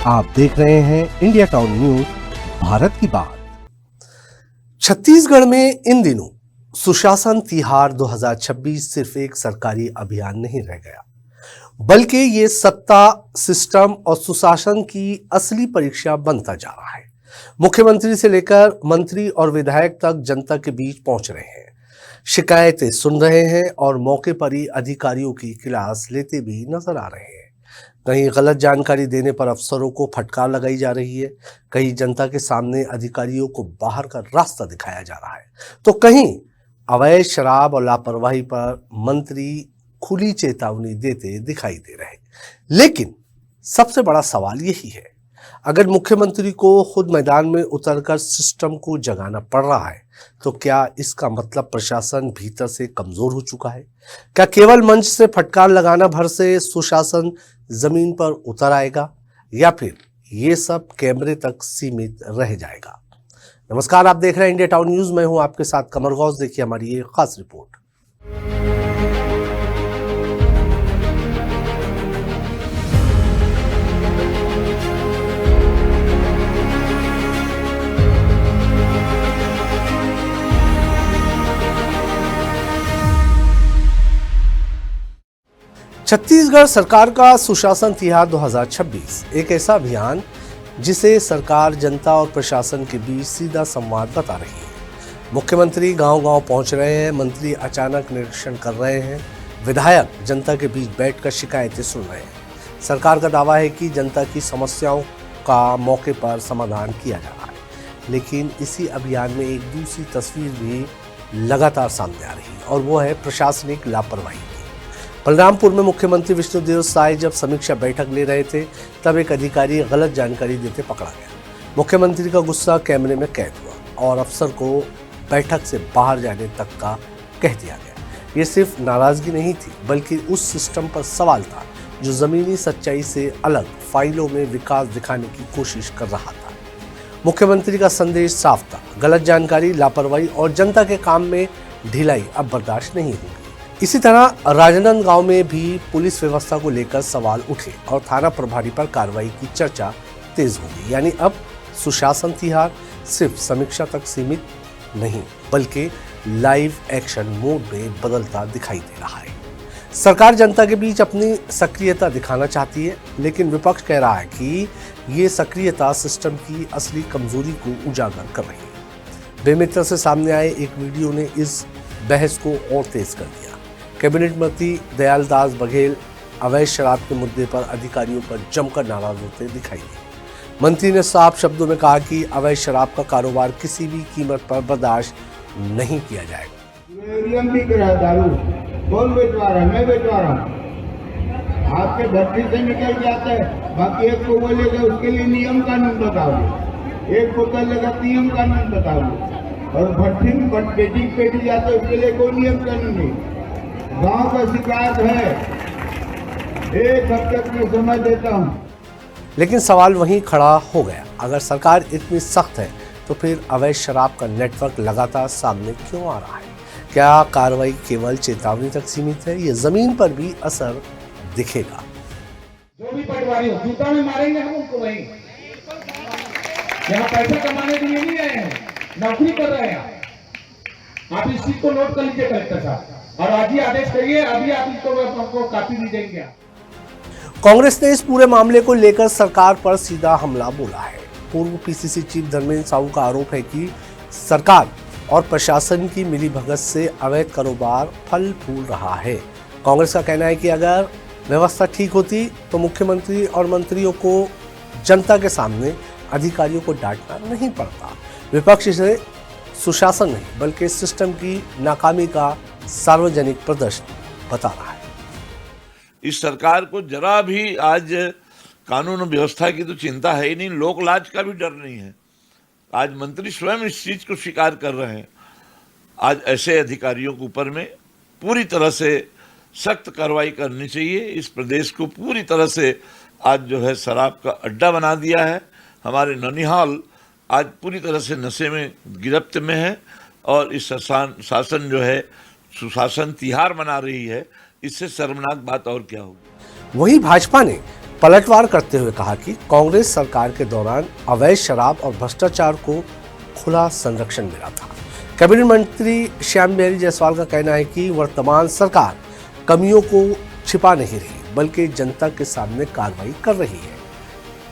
आप देख रहे हैं इंडिया टाउन न्यूज, भारत की बात। छत्तीसगढ़ में इन दिनों सुशासन तिहार 2026 सिर्फ एक सरकारी अभियान नहीं रह गया, बल्कि ये सत्ता, सिस्टम और सुशासन की असली परीक्षा बनता जा रहा है। मुख्यमंत्री से लेकर मंत्री और विधायक तक जनता के बीच पहुंच रहे हैं, शिकायतें सुन रहे हैं और मौके पर ही अधिकारियों की क्लास लेते भी नजर आ रहे हैं। कहीं गलत जानकारी देने पर अफसरों को फटकार लगाई जा रही है, कहीं जनता के सामने अधिकारियों को बाहर का रास्ता दिखाया जा रहा है, तो कहीं अवैध शराब और लापरवाही पर मंत्री खुली चेतावनी देते दिखाई दे रहे हैं। लेकिन सबसे बड़ा सवाल यही है, अगर मुख्यमंत्री को खुद मैदान में उतरकर सिस्टम को जगाना पड़ रहा है, तो क्या इसका मतलब प्रशासन भीतर से कमजोर हो चुका है? क्या केवल मंच से फटकार लगाना भर से सुशासन जमीन पर उतर आएगा, या फिर ये सब कैमरे तक सीमित रह जाएगा? नमस्कार, आप देख रहे हैं इंडिया टाउन न्यूज। मैं हूं आपके साथ कमर गौस। देखिए हमारी ये खास रिपोर्ट। छत्तीसगढ़ सरकार का सुशासन तिहार 2026 एक ऐसा अभियान जिसे सरकार, जनता और प्रशासन के बीच सीधा संवाद बता रही है। मुख्यमंत्री गांव-गांव पहुंच रहे हैं, मंत्री अचानक निरीक्षण कर रहे हैं, विधायक जनता के बीच बैठकर शिकायतें सुन रहे हैं। सरकार का दावा है कि जनता की समस्याओं का मौके पर समाधान किया जा रहा है, लेकिन इसी अभियान में एक दूसरी तस्वीर भी लगातार सामने आ रही है, और वो है प्रशासनिक लापरवाही। बलरामपुर में मुख्यमंत्री विष्णुदेव साय जब समीक्षा बैठक ले रहे थे, तब एक अधिकारी गलत जानकारी देते पकड़ा गया। मुख्यमंत्री का गुस्सा कैमरे में कैद हुआ और अफसर को बैठक से बाहर जाने तक का कह दिया गया। ये सिर्फ नाराजगी नहीं थी, बल्कि उस सिस्टम पर सवाल था जो जमीनी सच्चाई से अलग फाइलों में विकास दिखाने की कोशिश कर रहा था। मुख्यमंत्री का संदेश साफ था, गलत जानकारी, लापरवाही और जनता के काम में ढिलाई अब बर्दाश्त नहीं होगी। इसी तरह राजनांदगांव में भी पुलिस व्यवस्था को लेकर सवाल उठे और थाना प्रभारी पर कार्रवाई की चर्चा तेज हो गई। यानी अब सुशासन तिहार सिर्फ समीक्षा तक सीमित नहीं, बल्कि लाइव एक्शन मोड में बदलता दिखाई दे रहा है। सरकार जनता के बीच अपनी सक्रियता दिखाना चाहती है, लेकिन विपक्ष कह रहा है कि ये सक्रियता सिस्टम की असली कमजोरी को उजागर कर रही है। बेमित्र से सामने आए एक वीडियो ने इस बहस को और तेज कर दिया। कैबिनेट मंत्री दयालदास बघेल अवैध शराब के मुद्दे पर अधिकारियों पर जमकर नाराज होते दिखाई दिए। मंत्री ने साफ शब्दों में कहा कि अवैध शराब का कारोबार किसी भी कीमत पर बर्दाश्त नहीं किया जाएगा। दारू कौन बेचवा रहा है? मैं बेचवा रहा हूँ। आपके भट्टी से निकल जाता है, बाकी एक को बोलेगा उसके लिए नियम कानून बताओगे, एक बोतल लगा नियम कानून बताओगे, और भट्टी में पेटी जाता है उसके लिए कोई नियम कानून नहीं। गांव का शिकायत है, एक हफ्ते में समय देता हूं। लेकिन सवाल वहीं खड़ा हो गया, अगर सरकार इतनी सख्त है तो फिर अवैध शराब का नेटवर्क लगातार सामने क्यों आ रहा है? क्या कार्रवाई केवल चेतावनी तक सीमित है, ये जमीन पर भी असर दिखेगा? जो भी पटवारी हो, जूता में मारेंगे हम उनको। वहीं यहाँ पैसा कमाने के लिए नहीं आए हैं, नौकरी कर रहे हैं। आप इस चीज को नोट कर लीजिए कलेक्टर साहब, और आज ही आदेश करिए, अभी आप इनको कापी दी देंगे। कांग्रेस ने इस पूरे मामले को लेकर सरकार पर सीधा हमला बोला है। पूर्व पीसीसी चीफ धर्मेंद्र साहू का आरोप है कि सरकार और प्रशासन की मिलीभगत से अवैध कारोबार फल फूल रहा है। कांग्रेस का कहना है कि अगर व्यवस्था ठीक होती तो मुख्यमंत्री और मंत्रियों को जनता के सामने अधिकारियों को डांटना नहीं पड़ता। विपक्ष इसे सुशासन नहीं, बल्कि सिस्टम की नाकामी का सार्वजनिक प्रदर्शन बता रहा है। इस सरकार को जरा भी आज कानून व्यवस्था की तो चिंता है ही नहीं, लोक लाज का भी डर नहीं है। आज मंत्री स्वयं इस चीज को स्वीकार कर रहे हैं। आज ऐसे अधिकारियों के ऊपर में पूरी तरह से सख्त कार्रवाई करनी चाहिए। इस प्रदेश को पूरी तरह से आज जो है शराब का अड्डा बना दिया है। हमारे ननिहाल आज पूरी तरह से नशे में गिरफ्त में है, और इस शासन जो है सुशासन तिहार मना रही है। इससे शर्मनाक बात और क्या होगी। वहीं भाजपा ने पलटवार करते हुए कहा कि कांग्रेस सरकार के दौरान अवैध शराब और भ्रष्टाचार को खुला संरक्षण मिला था। कैबिनेट मंत्री श्याम बिहारी जायसवाल का कहना है कि वर्तमान सरकार कमियों को छिपा नहीं रही बल्कि जनता के सामने कार्रवाई कर रही है।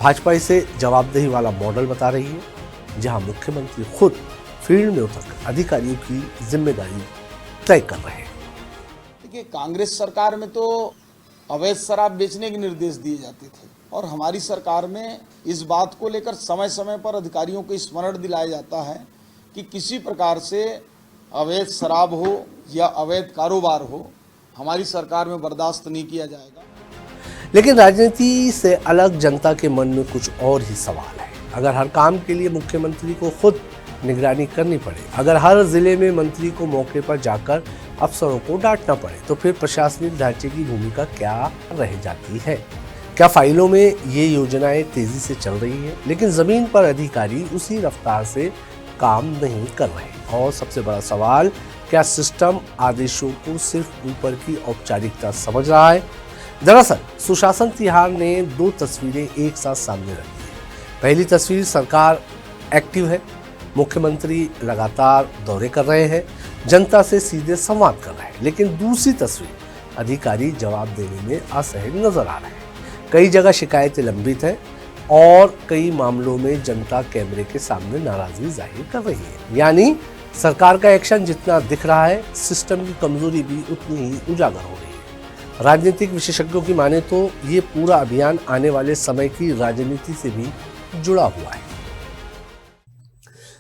भाजपा इसे जवाबदेही वाला मॉडल बता रही है, जहां मुख्यमंत्री खुद फील्ड में उतरकर अधिकारियों की जिम्मेदारी तय कर रहे हैं। देखिए, कांग्रेस सरकार में तो अवैध शराब बेचने के निर्देश दिए जाते थे और हमारी सरकार में इस बात को लेकर समय समय पर अधिकारियों को स्मरण दिलाया जाता है कि किसी प्रकार से अवैध शराब हो या अवैध कारोबार हो, हमारी सरकार में बर्दाश्त नहीं किया जाएगा। लेकिन राजनीति से अलग जनता के मन में कुछ और ही सवाल है। अगर हर काम के लिए मुख्यमंत्री को खुद निगरानी करनी पड़े, अगर हर जिले में मंत्री को मौके पर जाकर अफसरों को डांटना पड़े, तो फिर प्रशासनिक ढांचे की भूमिका क्या रह जाती है? क्या फाइलों में ये योजनाएं तेजी से चल रही है लेकिन जमीन पर अधिकारी उसी रफ्तार से काम नहीं कर रहे? और सबसे बड़ा सवाल, क्या सिस्टम आदेशों को सिर्फ ऊपर की औपचारिकता समझ रहा है? दरअसल सुशासन तिहार ने दो तस्वीरें एक साथ सामने रखी है। पहली तस्वीर, सरकार एक्टिव है, मुख्यमंत्री लगातार दौरे कर रहे हैं, जनता से सीधे संवाद कर रहे हैं। लेकिन दूसरी तस्वीर, अधिकारी जवाब देने में असहज नजर आ रहे हैं। कई जगह शिकायतें लंबित हैं और कई मामलों में जनता कैमरे के सामने नाराजगी जाहिर कर रही है। यानी सरकार का एक्शन जितना दिख रहा है, सिस्टम की कमजोरी भी उतनी ही उजागर हो रही है। राजनीतिक विशेषज्ञों की माने तो ये पूरा अभियान आने वाले समय की राजनीति से भी जुड़ा हुआ है।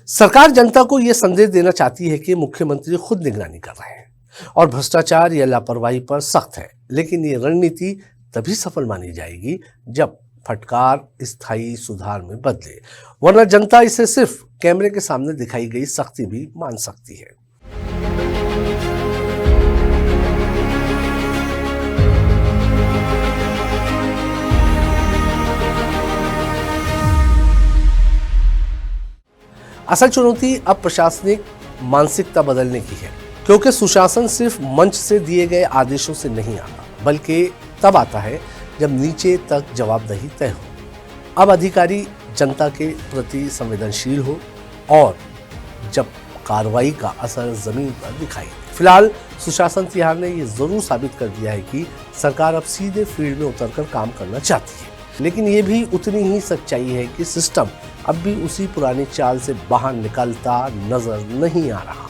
सरकार जनता को यह संदेश देना चाहती है कि मुख्यमंत्री खुद निगरानी कर रहे हैं और भ्रष्टाचार या लापरवाही पर सख्त है। लेकिन ये रणनीति तभी सफल मानी जाएगी जब फटकार स्थायी सुधार में बदले, वरना जनता इसे सिर्फ कैमरे के सामने दिखाई गई सख्ती भी मान सकती है। असल चुनौती अब प्रशासनिक मानसिकता बदलने की है, क्योंकि सुशासन सिर्फ मंच से दिए गए आदेशों से नहीं आता, बल्कि तब आता है जब नीचे तक जवाबदेही तय हो। अब अधिकारी जनता के प्रति संवेदनशील हो और जब कार्रवाई का असर जमीन पर दिखाई दे। फिलहाल सुशासन तिहार ने यह जरूर साबित कर दिया है कि सरकार अब सीधे फील्ड में उतरकर काम करना चाहती है। लेकिन ये भी उतनी ही सच्चाई है कि सिस्टम अब भी उसी पुरानी चाल से बाहर निकलता नजर नहीं आ रहा।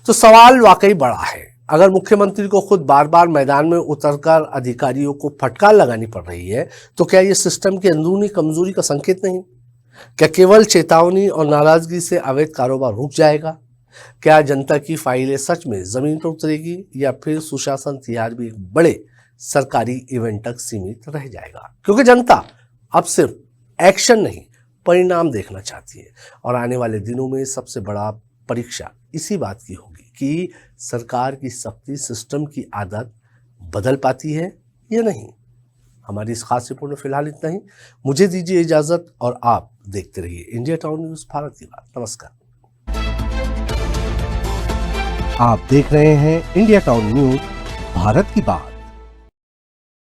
तो सवाल वाकई बड़ा है। अगर मुख्यमंत्री को खुद बार बार मैदान में उतरकर अधिकारियों को फटकार लगानी पड़ रही है, तो क्या यह सिस्टम की अंदरूनी कमजोरी का संकेत नहीं? क्या केवल चेतावनी और नाराजगी से अवैध कारोबार रुक जाएगा? क्या जनता की फाइलें सच में जमीन पर उतरेगी या फिर सुशासन तिहार भी एक बड़े सरकारी इवेंट तक सीमित रह जाएगा? क्योंकि जनता अब सिर्फ एक्शन नहीं, परिणाम देखना चाहती है। और आने वाले दिनों में सबसे बड़ा परीक्षा इसी बात की होगी कि सरकार की सख्ती सिस्टम की आदत बदल पाती है या नहीं। हमारी इस खास रिपोर्ट में फिलहाल इतना ही। मुझे दीजिए इजाजत और आप देखते रहिए इंडिया टाउन न्यूज़, भारत की बात। नमस्कार। आप देख रहे हैं इंडिया टाउन न्यूज़, भारत की बात।